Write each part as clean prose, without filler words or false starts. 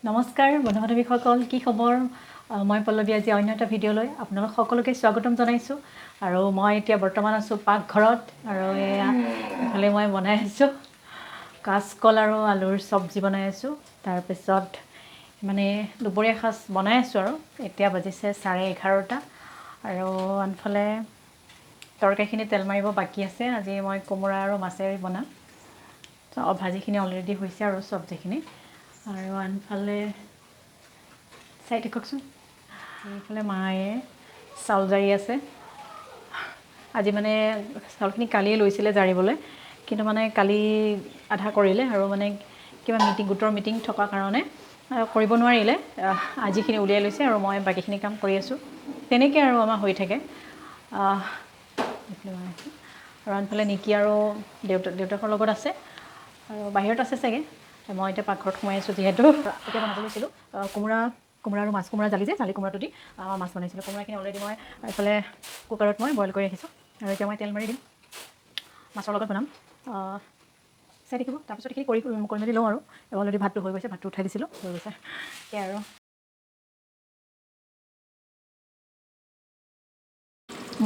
নমস্কাৰ বন্ধু বান্ধৱীসকল, কি খবৰ? মই পল্লৱী আজি অন্য এটা ভিডিঅ'লৈ আপোনালোক সকলোকে স্বাগতম জনাইছোঁ। আৰু মই এতিয়া বৰ্তমান আছোঁ পাকঘৰত আৰু এফালে মই বনাই আছোঁ কাচকল আৰু আলুৰ চব্জি বনাই আছোঁ। তাৰপিছত মানে দুপৰীয়া সাজ বনাই আছোঁ আৰু এতিয়া বাজিছে 11:30 আৰু আনফালে তৰকাৰীখিনি তেল মাৰিব বাকী আছে। আজি মই কোমোৰা আৰু মাছেৰে বনাম। ভাজিখিনি অলৰেডি হৈছে আৰু চব্জিখিনি। আৰু আনফালে চাই থাককচোন, এইফালে মায়ে চাউল জাৰি আছে। আজি মানে চাউলখিনি কালিয়ে লৈছিলে জাৰিবলৈ, কিন্তু মানে কালি আধা কৰিলে আৰু মানে কিবা গোটৰ মিটিং থকাৰ কাৰণে কৰিব নোৱাৰিলে। আজিখিনি উলিয়াই লৈছে আৰু মই বাকীখিনি কাম কৰি আছোঁ। তেনেকৈ আৰু আমাৰ হৈ থাকে। আৰু আনফালে নিকি আৰু দেউতাকৰ লগত আছে আৰু বাহিৰত আছে চাগে। মই এতিয়া পাকঘৰত সোমাই আছোঁ যিহেতু। এতিয়া বনাব লৈছিলোঁ কোমোৰা আৰু মাছ। কোমোৰা জালি কোমোৰাটো দি মাছ বনাইছিলোঁ। কোমোৰাখিনি অলৰেডি মই এইফালে কুকাৰত মই বইল কৰি ৰাখিছোঁ আৰু এতিয়া মই তেল মাৰি দিম, মাছৰ লগত বনাম। চাই থাকিব। তাৰপিছত এইখিনি কৰি মেলি লওঁ আৰু অলৰেডি ভাতটো হৈ গৈছে, ভাতটো উঠাই দিছিলোঁ, হৈ গৈছে এতিয়া। আৰু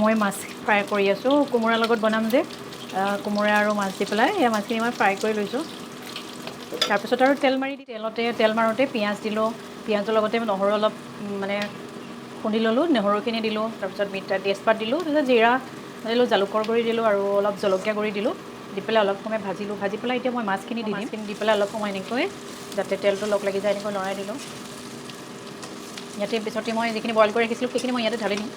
মই মাছ ফ্ৰাই কৰি আছোঁ, কোমোৰাৰ লগত বনাম যে। কোমোৰা আৰু মাছ দি পেলাই এই মাছখিনি মই ফ্ৰাই কৰি লৈছোঁ। তাৰপিছত আৰু তেল মাৰোঁতে পিঁয়াজ দিলোঁ। পিঁয়াজৰ লগতে নহৰু অলপ মানে খুন্দি ল'লোঁ, নহৰুখিনি দিলোঁ। তাৰপিছত তেজপাত দিলোঁ, তাৰপিছত জিৰা দিলোঁ, জালুকৰ গুড়ি দিলোঁ আৰু অলপ জলকীয়া গুড়ি দিলোঁ। দি পেলাই অলপ সময় ভাজিলোঁ। ভাজি পেলাই এতিয়া মই মাছখিনি দি দিম। দি পেলাই অলপ সময় এনেকৈ যাতে তেলটো লগ লাগি যায় এনেকৈ লৰাই দিলোঁ। ইয়াতে পিছতে মই যিখিনি বইল কৰি ৰাখিছিলোঁ সেইখিনি মই ইয়াতে ঢালি দিম।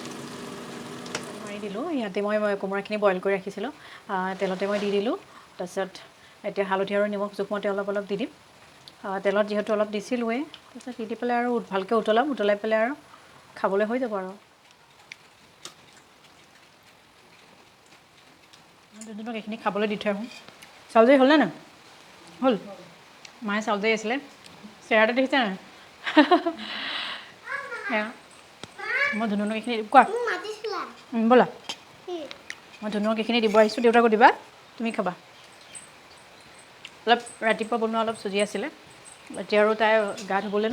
মাৰি দিলোঁ। ইয়াতে মই কোমোৰাখিনি বইল কৰি ৰাখিছিলোঁ, তেলতে মই দি দিলোঁ। তাৰপিছত এতিয়া হালধি আৰু নিমখ জোখমতে অলপ দি দিম। তেলত যিহেতু অলপ দিছিলোঁৱেই, তাৰপিছত দি পেলাই আৰু ভালকৈ উতলাই পেলাই আৰু খাবলৈ হৈ যাব। আৰু দুদিনক এইখিনি খাবলৈ দি থৈ আহোঁ। চাউল জাৰি হ'লনে নাই? হ'ল। মায়ে চাউল জাৰি আছিলে, চেহেৰাটো দেখিছে নাই? মই ধুনুক এইখিনি কোৱা ব'লা, মই ধুনুক এইখিনি দিব আহিছোঁ। দেউতাকো দিবা, তুমি খাবা। অলপ ৰাতিপুৱা বনোৱা অলপ চুজি আছিলে, এতিয়া আৰু তাই গা ধুবলৈ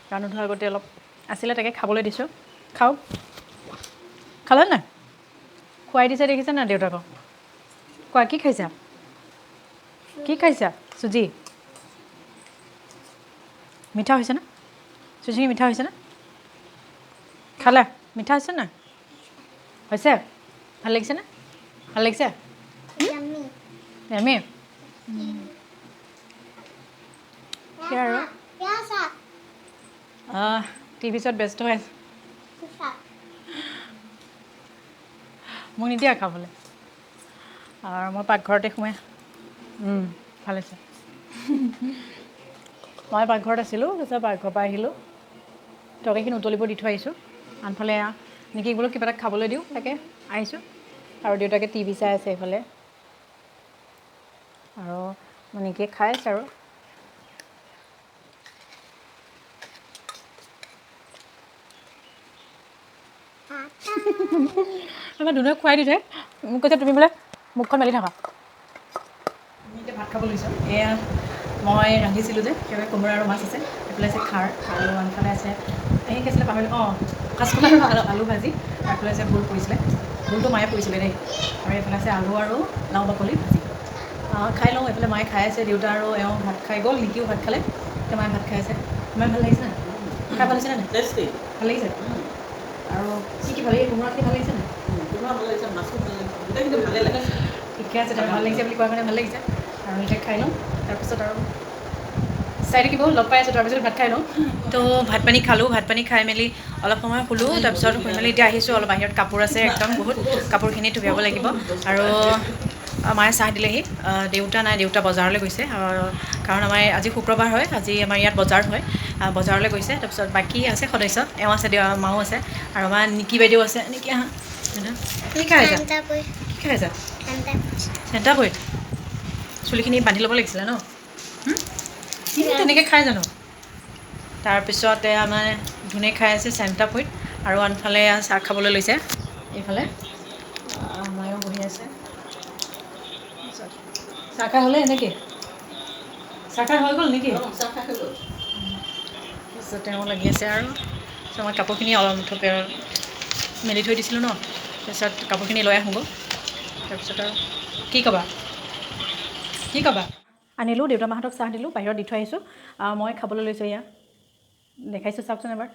গা নোধোৱাৰ আগতে অলপ আছিলে, তাকে খাবলৈ দিছোঁ। খাওক। খালে নাই? খুৱাই দিছে দেখিছে নাই দেউতাকক? কোৱা, কি খাইছা? কি খাইছা? চুজি মিঠা হৈছেনে? চুজিখিনি মিঠা হৈছেনে? খালা? মিঠা হৈছে নাই? হৈছে? ভাল লাগিছেনে? ভাল লাগিছে? য়ামি। সেয়া আৰু টিভি চোৱাত ব্যস্ত হৈ আছে। মোক নিদিয়া খাবলৈ। আৰু মই পাকঘৰতে সোমাই ভাল হৈছে। মই পাকঘৰত আছিলোঁ, তাৰপিছত পাকঘৰৰ পৰা আহিলোঁ, তৰকাৰীখিনি উতলিব দি থৈ আহিছোঁ। আনফালে নিকিক বোলো কিবা এটা খাবলৈ দিওঁ, তাকে আহিছোঁ। আৰু দেউতাকে টিভি চাই আছে এইফালে, আৰু নিকিয়ে খাই আছে। আৰু আমাৰ ধুনুৱে খুৱাই দিছে, মোক কৈছে তুমি বোলে মুখখন মেলি থাকা। আমি এতিয়া ভাত খাব লৈছোঁ। এয়া মই ৰান্ধিছিলোঁ যে, সেইবাবে কোমোৰা আৰু মাছ আছে। এইফালে আছে খাৰ আৰু আনফালে আছে এই কি আছিলে পাহৰিলোঁ, কাচকল আৰু আলু ভাজি। তাৰফালে আছে ভোল পৰিছিলে, ভোলটো মায়ে পৰিছিলে দেই। আৰু এইফালে আছে আলু আৰু লাও বাকলি ভাজি। খাই লওঁ। এইফালে মায়ে খাই আছে, দেউতা আৰু এওঁ ভাত খাই গ'ল, নিকিও ভাত খালে, এতিয়া মায়ে ভাত খাই আছে। ইমান ভাল লাগিছে নাই? খাই ভাল লাগিছে নাই? টেষ্টি। ভাল লাগিছে? আৰু কি ভাল লাগিছে? কোমোৰাখিনি ভাল লাগিছে নাই? কোমোৰা ভাল লাগিছে, মাছো ভাল লাগিছে, গোটেইখিনি ভালেই লাগিছে। ঠিকে আছে, ভাল লাগিছে বুলি কোৱাৰ কাৰণে ভাল লাগিছে। আৰু এতিয়া খাই লওঁ, তাৰপিছত আৰু চাই থাকিব, লগ পাই আছোঁ। তাৰপিছত ভাত খাই লওঁ। তো ভাত পানী খালোঁ, ভাত পানী খাই মেলি অলপ সময় শুলোঁ। তাৰপিছত শুই মেলি এতিয়া আহিছোঁ। অলপ বাহিৰত কাপোৰ আছে, একদম বহুত কাপোৰখিনি ধুবিয়াব লাগিব। আৰু মায়ে চাহ দিলেহি। দেউতা নাই, দেউতা বজাৰলৈ গৈছে, কাৰণ আমাৰ আজি শুক্ৰবাৰ হয়, আজি আমাৰ ইয়াত বজাৰ হয়, বজাৰলৈ গৈছে। তাৰপিছত বাকী আছে সদস্য, এওঁ আছে, মাও আছে, আৰু আমাৰ নিকি বাইদেউ আছে। নিকি আহা, কি খাই আছা? কি খাই আছা? Santa fruit. চুলিখিনি বান্ধি ল'ব লাগিছিলে ন? তেনেকৈ খাই জানো? তাৰপিছতে আমাৰ ধুনে খাই আছে চেণ্টা ফ্ৰুইট, আৰু আনফালে চাহ খাবলৈ লৈছে। এইফালে মায়েও বহি আছে। চাহ খাই হ'লে এনেকৈ চাহ খাই হৈ গ'ল নেকি? চাহ খাই হৈ গ'ল। তাৰপিছত তেওঁ লাগি আছে আৰু মই কাপোৰখিনি মুঠতে মেলি থৈ দিছিলোঁ ন, তাৰপিছত কাপোৰখিনি লৈ আহোঁগৈ। তাৰপিছত আৰু কি ক'বা আনিলোঁ, দেউতা মাহঁতক চাহ দিলোঁ, বাহিৰত দি থৈ আহিছোঁ। মই খাবলৈ লৈছোঁ। এয়া দেখাইছোঁ, চাওকচোন এবাৰ।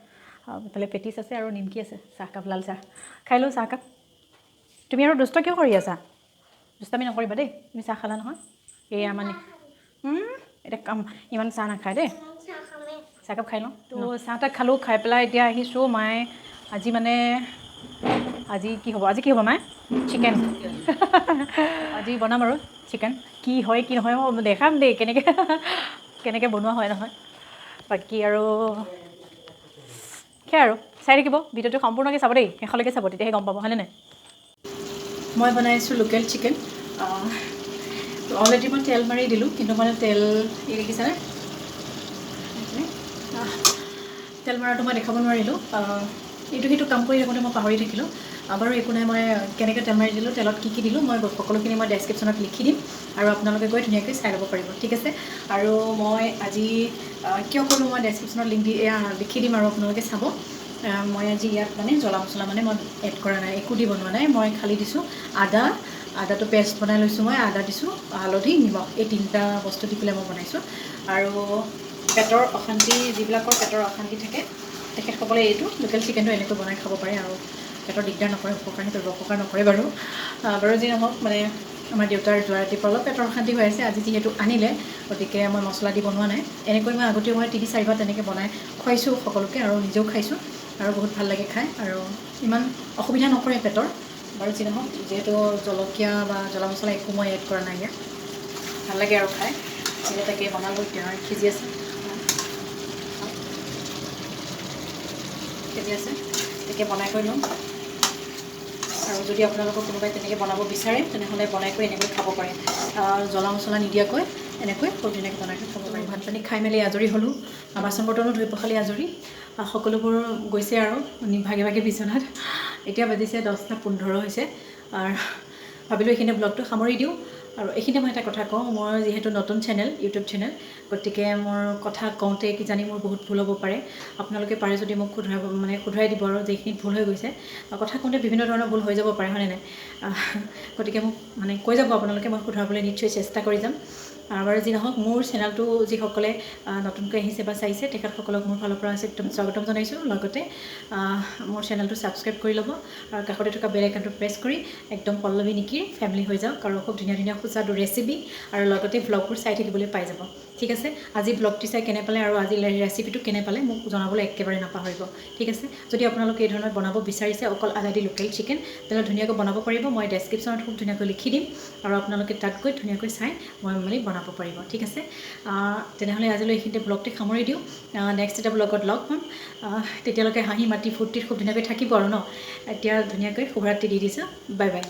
ইফালে পেটিছ আছে আৰু নিমকি আছে, চাহকাপ, লাল চাহ খাই লওঁ। চাহকাপ। তুমি আৰু দুষ্ট কিয় কৰি আছা? দুষ্টামি নকৰিবা দেই। তুমি চাহ খালা নহয়? এয়া মানে এতিয়া ইমান চাহ নাখায় দেই। চাহকাপ খাই লওঁ। তো চাহ তাহ খালোঁ, খাই পেলাই এতিয়া আহিছোঁ। মায়ে আজি কি হ'ব মায়ে? চিকেন। আজি বনাম আৰু চিকেন। কি হয় কি নহয় মই দেখাম দেই, কেনেকৈ বনোৱা হয় নহয়। বাকী আৰু সেয়াই আৰু চাই থাকিব, ভিডিঅ'টো সম্পূৰ্ণকৈ চাব দেই, শেষলৈকে চাব, তেতিয়াহে গম পাব, হয়নে নাই? মই বনাইছোঁ লোকেল চিকেন। অলৰেডি মই তেল মাৰি দিলোঁ, কিন্তু মানে তেল দেখিছানে? তেল মৰাটো মই দেখাব নোৱাৰিলোঁ। সেইটো কাম কৰি থাকোঁতে মই পাহৰি থাকিলোঁ। বাৰু একো নাই, মই কেনেকৈ তেল মাৰি দিলোঁ, তেলত কি দিলোঁ, মই সকলোখিনি মই ডেছক্ৰিপশ্যনত লিখি দিম আৰু আপোনালোকে গৈ ধুনীয়াকৈ চাই ল'ব পাৰিব, ঠিক আছে? আৰু মই আজি কিয় ক'লোঁ, মই ডেছক্ৰিপশ্যনত লিখি দিম আৰু আপোনালোকে চাব। মই আজি ইয়াত মানে জ্বলা মছলা মানে মই এড কৰা নাই, একো দি বনোৱা নাই। মই খালি দিছোঁ আদাটো পেষ্ট বনাই লৈছোঁ। মই আদা দিছোঁ, হালধি, নিমখ, এই 3টা বস্তু দি পেলাই মই বনাইছোঁ। আৰু যিবিলাকৰ পেটৰ অশান্তি থাকে, তেখেতসকলে এইটো লোকেল চিকেনটো এনেকৈ বনাই খাব পাৰে আৰু পেটৰ দিগদাৰ নকৰে, অপকাৰ নকৰে বাৰু। যি নহওক, মানে আমাৰ দেউতাৰ যোৱা ৰাতিপুৱা অলপ পেটৰ অশান্তি হৈ আছে। আজি যিহেতু আনিলে, গতিকে মই মছলা দি বনোৱা নাই। এনেকৈ মই আগতেও 3-4বাৰ তেনেকৈ বনাই খুৱাইছোঁ সকলোকে, আৰু নিজেও খাইছোঁ, আৰু বহুত ভাল লাগে খাই, আৰু ইমান অসুবিধা নকৰে পেটৰ। বাৰু যি নহওক, যিহেতু জলকীয়া বা জ্বলা মছলা একো মই এড কৰা নাই, ইয়াত ভাল লাগে আৰু খাই। তাকে বনালোঁ, এতিয়া সিজি আছে, তাকে বনাই কৰি ল'ম। আৰু যদি আপোনালোকৰ কোনোবাই তেনেকৈ বনাব বিচাৰে, তেনেহ'লে বনাই কৰি এনেকৈ খাব পাৰে, জ্বলা মছলা নিদিয়াকৈ এনেকৈ ধুনীয়াকৈ বনাই কৰি খাব পাৰে। ভাত পানী খাই মেলি আজৰি হ'লোঁ, বাচন বৰ্তনো ধুই পখালি আজৰি, সকলোবোৰ গৈছে আৰু ভাগে ভাগে বিচনাত। এতিয়া বাজিছে 10:15 হৈছে। আৰু ভাবিলোঁ এইখিনিতে ব্লগটো সামৰি দিওঁ। আৰু এইখিনিতে মই এটা কথা কওঁ, মই যিহেতু নতুন ইউটিউব চেনেল, গতিকে মোৰ কথা কওঁতে কিজানি মোৰ বহুত ভুল হ'ব পাৰে। আপোনালোকে পাৰে যদি মোক শুধৰাই দিব, আৰু যিখিনি ভুল হৈ গৈছে, কথা কওঁতে বিভিন্ন ধৰণৰ ভুল হৈ যাব পাৰে, হয়নে নাই? গতিকে মোক কৈ যাব আপোনালোকে, মই শুধৰাবলৈ নিশ্চয় চেষ্টা কৰি যাম। বাৰু যি নহওক, মোৰ চেনেলটো যিসকলে নতুনকৈ আহিছে বা চাইছে, তেখেতসকলক মোৰ ফালৰ পৰা একদম স্বাগতম জনাইছোঁ। লগতে মোৰ চেনেলটো ছাবস্ক্ৰাইব কৰি ল'ব, আৰু কাষতে থকা বেল আইকনটো প্ৰেছ কৰি একদম পল্লৱী নিকিৰ ফেমিলি হৈ যাওক, আৰু খুব ধুনীয়া ধুনীয়া সুস্বাদু ৰেচিপি আৰু লগতে ভ্লগবোৰ চাই থাকিবলৈ পাই যাব, ঠিক আছে? আজি ভ্লগটি চাই কেনে পালে আৰু আজি ৰেচিপিটো কেনে পালে মোক জনাবলৈ একেবাৰে নাপাহৰিব, ঠিক আছে? যদি আপোনালোকে এই ধৰণৰ বনাব বিচাৰিছে, অকল আদা দি লোকেল চিকেন, তেনেহ'লে ধুনীয়াকৈ বনাব পাৰিব। মই ডেছক্ৰিপশ্যনত খুব ধুনীয়াকৈ লিখি দিম, আৰু আপোনালোকে তাত গৈ ধুনীয়াকৈ চাই বনাব পাৰিব, ঠিক আছে? তেনেহ'লে আজিলৈ এইখিনিতে ব্লগটি সামৰি দিওঁ। নেক্সট এটা ব্লগত লগ পাম। তেতিয়ালৈকে হাঁহি মাতি ফূৰ্তিত খুব ধুনীয়াকৈ থাকিব আৰু ন। এতিয়া ধুনীয়াকৈ শুভৰাত্ৰি দি দিছোঁ। Bye bye.